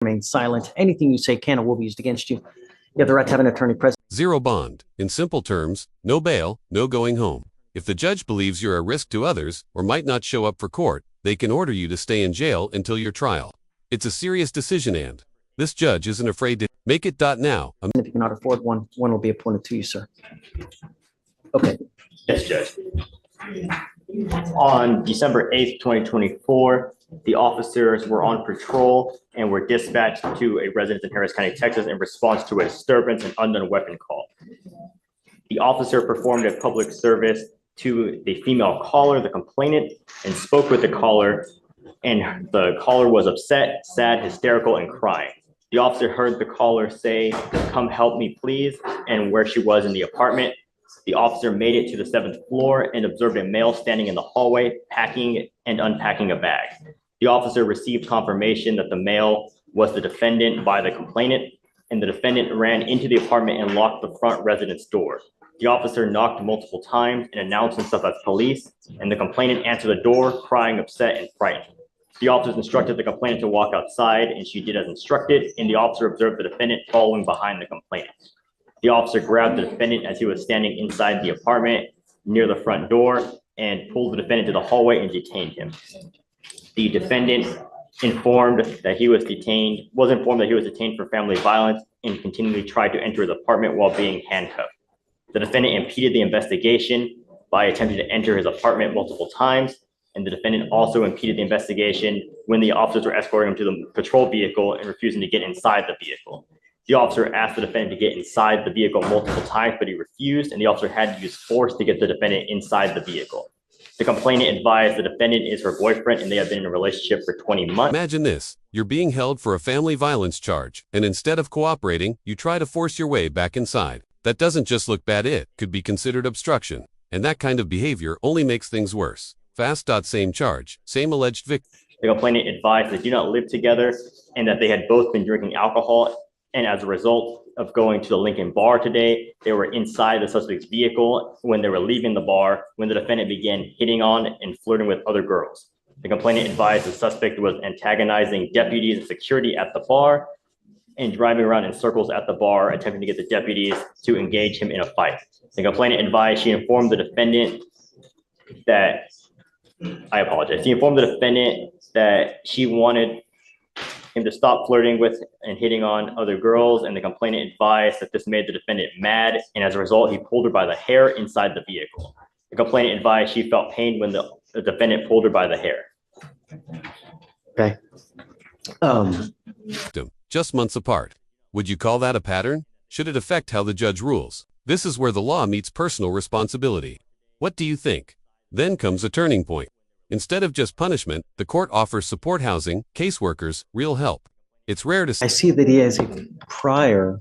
remain silent. Anything you say can or will be used against you. You have the right to have an attorney present. Zero bond. In simple terms, no bail, no going home. If the judge believes you're a risk to others or might not show up for court, they can order you to stay in jail until your trial. It's a serious decision, and this judge isn't afraid to make it. Now. If you cannot afford one will be appointed to you, sir. Okay. Yes, Judge. On December 8th, 2024, the officers were on patrol and were dispatched to a residence in Harris County, Texas, in response to a disturbance and unknown weapon call. The officer performed a public service to the female caller, the complainant, and spoke with the caller, and the caller was upset, sad, hysterical, and crying. The officer heard the caller say, "Come help me, please," and where she was in the apartment. The officer made it to the 7th floor and observed a male standing in the hallway, packing and unpacking a bag. The officer received confirmation that the male was the defendant by the complainant, and the defendant ran into the apartment and locked the front residence door. The officer knocked multiple times and announced himself as police, and the complainant answered the door, crying, upset, and frightened. The officers instructed the complainant to walk outside, and she did as instructed, and the officer observed the defendant following behind the complainant. The officer grabbed the defendant as he was standing inside the apartment near the front door and pulled the defendant to the hallway and detained him. The defendant was informed that he was detained for family violence and continually tried to enter his apartment while being handcuffed. The defendant impeded the investigation by attempting to enter his apartment multiple times, and the defendant also impeded the investigation when the officers were escorting him to the patrol vehicle and refusing to get inside the vehicle. The officer asked the defendant to get inside the vehicle multiple times, but he refused, and the officer had to use force to get the defendant inside the vehicle. The complainant advised the defendant is her boyfriend and they have been in a relationship for 20 months. Imagine this. You're being held for a family violence charge, and instead of cooperating, you try to force your way back inside. That doesn't just look bad, it could be considered obstruction, and that kind of behavior only makes things worse. Fast. Same charge, same alleged victim. The complainant advised they do not live together and that they had both been drinking alcohol, and as a result of going to the Lincoln bar today, they were inside the suspect's vehicle when they were leaving the bar when the defendant began hitting on and flirting with other girls. The complainant advised the suspect was antagonizing deputies and security at the bar and driving around in circles at the bar, attempting to get the deputies to engage him in a fight. The complainant advised she informed the defendant that, she informed the defendant that she wanted him to stop flirting with and hitting on other girls, and the complainant advised that this made the defendant mad, and as a result, he pulled her by the hair inside the vehicle. The complainant advised she felt pain when the defendant pulled her by the hair. Okay. Just months apart. Would you call that a pattern? Should it affect how the judge rules? This is where the law meets personal responsibility. What do you think? Then comes a turning point. Instead of just punishment, the court offers support housing, caseworkers, real help. It's rare to see. I see that he has a prior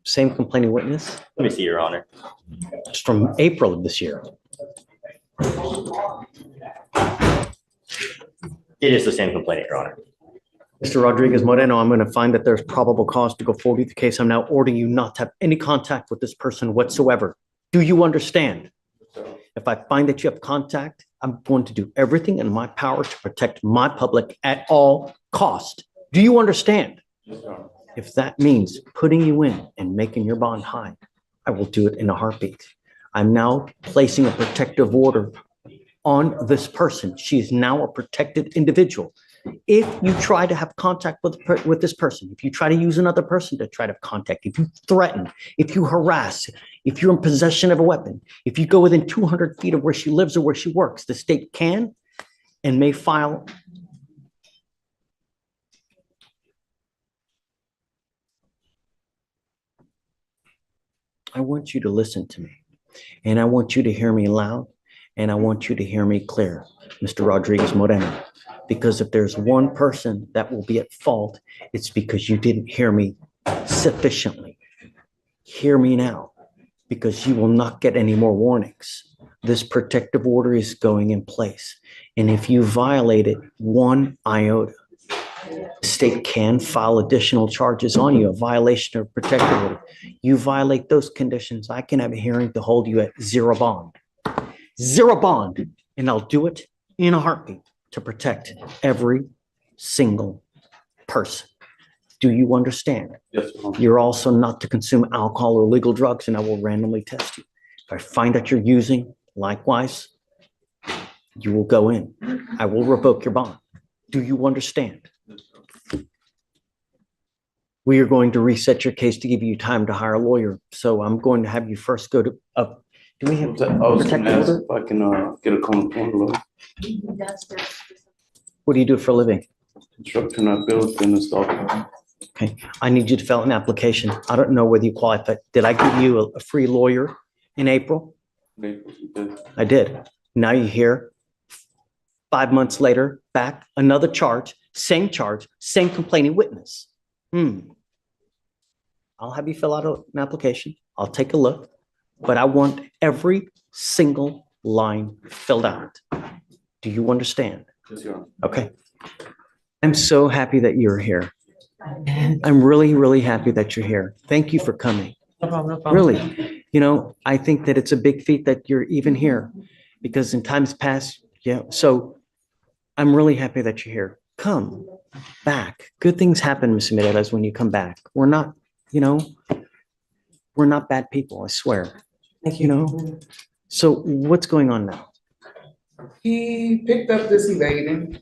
same complaining witness. Let me see, Your Honor. It's from April of this year. It is the same complainant, Your Honor. Mr. Rodriguez Moreno, I'm going to find that there's probable cause to go forward with the case. I'm now ordering you not to have any contact with this person whatsoever. Do you understand? If I find that you have contact, I'm going to do everything in my power to protect my public at all cost. Do you understand? If that means putting you in and making your bond high, I will do it in a heartbeat. I'm now placing a protective order on this person. She is now a protected individual. If you try to have contact with this person, if you try to use another person to try to have contact, if you threaten, if you harass, if you're in possession of a weapon, if you go within 200 feet of where she lives or where she works, the state can and may file. I want you to listen to me, and I want you to hear me loud, and I want you to hear me clear, Mr. Rodriguez Moreno. Because if there's one person that will be at fault, it's because you didn't hear me sufficiently. Hear me now, because you will not get any more warnings. This protective order is going in place. And if you violate it one iota, the state can file additional charges on you, a violation of protective order. You violate those conditions, I can have a hearing to hold you at zero bond. Zero bond, and I'll do it in a heartbeat to protect every single person. Do you understand? Yes, Your Honor. You're also not to consume alcohol or illegal drugs, and I will randomly test you. If I find that you're using, likewise, you will go in. I will revoke your bond. Do you understand? We are going to reset your case to give you time to hire a lawyer. So I'm going to have you first go to, do we have? I was protective gonna ask order? if I can get a court order. What do you do for a living? Construction, I built and installed. Okay, I need you to fill out an application. I don't know whether you qualify. Did I give you a free lawyer in April? I did. Now you're here. 5 months later, back, another charge, same complaining witness. I'll have you fill out an application. I'll take a look, but I want every single line filled out. Do you understand? Yes, Your Honor. Okay. I'm so happy that you're here. I'm really, really happy that you're here. Thank you for coming. No problem, no problem. Really, I think that it's a big feat that you're even here because in times past, so I'm really happy that you're here. Come back. Good things happen, Ms. Mireles, when you come back. We're not bad people, I swear. Thank So what's going on now? He picked up this evading.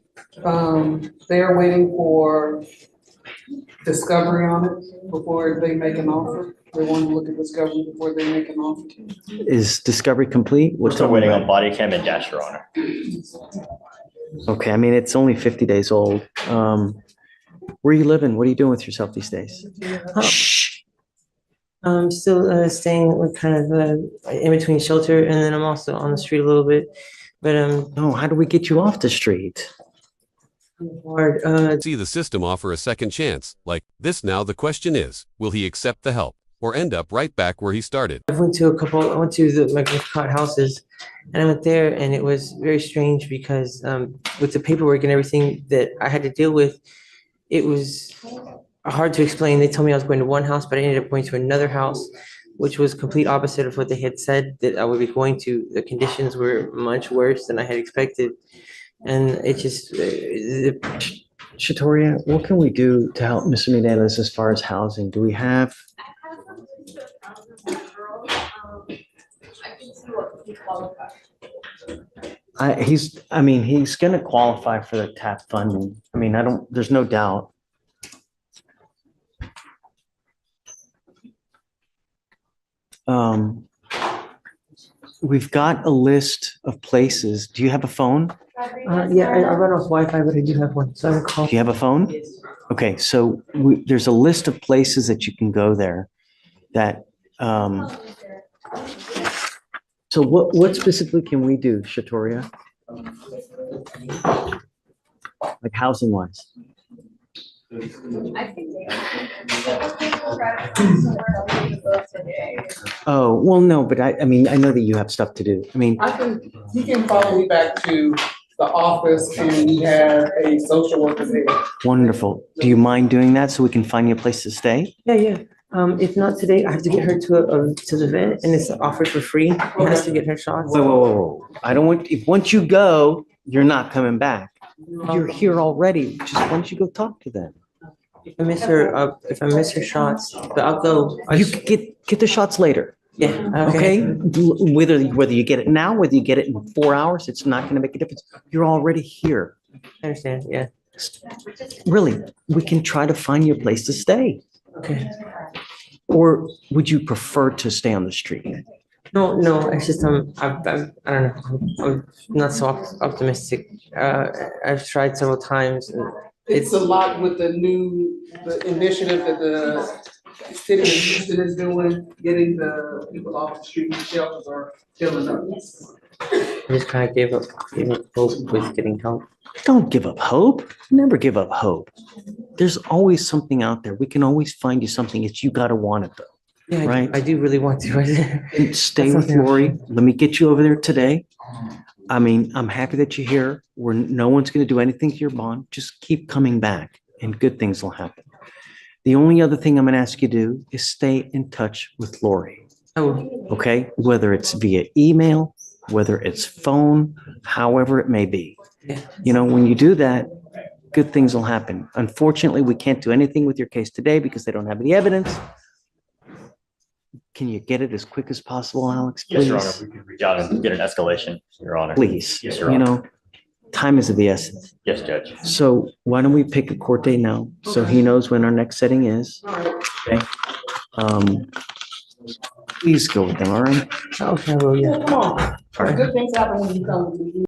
They're waiting for discovery on it before they make an offer. They want to look at discovery before they make an offer. Is discovery complete? We're still waiting on body cam and dash, Your Honor. Okay, I mean, it's only 50 days old. Where are you living? What are you doing with yourself these days? Shh. I'm still staying with kind of in between shelter, and then I'm also on the street a little bit. But No, how do we get you off the street? hard. See the system offer a second chance. Like this now the question is, will he accept the help or end up right back where he started? I went to my caught houses, and I went there, and it was very strange because with the paperwork and everything that I had to deal with, it was hard to explain. They told me I was going to one house, but I ended up going to another house, which was complete opposite of what they had said that I would be going to. The conditions were much worse than I had expected, and it just Shatoria, what can we do to help Mr. Mireles as far as housing? Do we have? He's gonna qualify for the TAP funding. I mean, there's no doubt. We've got a list of places. Do you have a phone? yeah, I run off Wi-Fi, but I do have one, so I can call. Do you have a phone? Okay, so there's a list of places that you can go there that, so what specifically can we do, Shatoria? Like housing wise? I think they. Oh, well, no, but I mean, I know that you have stuff to do. I mean, He can follow me back to the office and we have a social worker there. wonderful. Do you mind doing that so we can find you a place to stay? Yeah. If not today, I have to get her to the vet, and it's offered for free. She has to get her shots. Whoa. I don't want, once you go, you're not coming back. You're here already. Just why don't you go talk to them? If I miss her shots, but I'll go. You could get the shots later, Yeah, okay? Whether you get it now, whether you get it in 4 hours, it's not gonna make a difference. You're already here. I understand, yeah. Really, we can try to find you a place to stay. Okay. Or would you prefer to stay on the street? No, it's just, I don't know, I'm not so optimistic. I've tried several times, and It's a lot with the initiative that the city of Houston is doing, getting the people off the street, shelters are filling up. I just kind of gave up hope with getting help. Don't give up hope. Never give up hope. There's always something out there. We can always find you something. It's you gotta want it though. Yeah, Right. I do really want to. And stay That's with something Lori. Let me get you over there today. I mean, I'm happy that you're here. No one's gonna do anything to your bond. Just keep coming back and good things will happen. The only other thing I'm gonna ask you to do is stay in touch with Lori, Oh, okay? Whether it's via email, whether it's phone, however it may be. yeah. When you do that, good things will happen. Unfortunately, we can't do anything with your case today because they don't have any evidence. Can you get it as quick as possible, Alex, Yes, Your Honor, please? we can reach out and get an escalation, Your Honor. Please, Yes, Your you Honor. know, time is of the essence. Yes, Judge. So why don't we pick a court date now, so he knows when our next setting is? All right. Okay. Please go with them, all right? Okay, well, yeah. Come on. Good things happen when you come.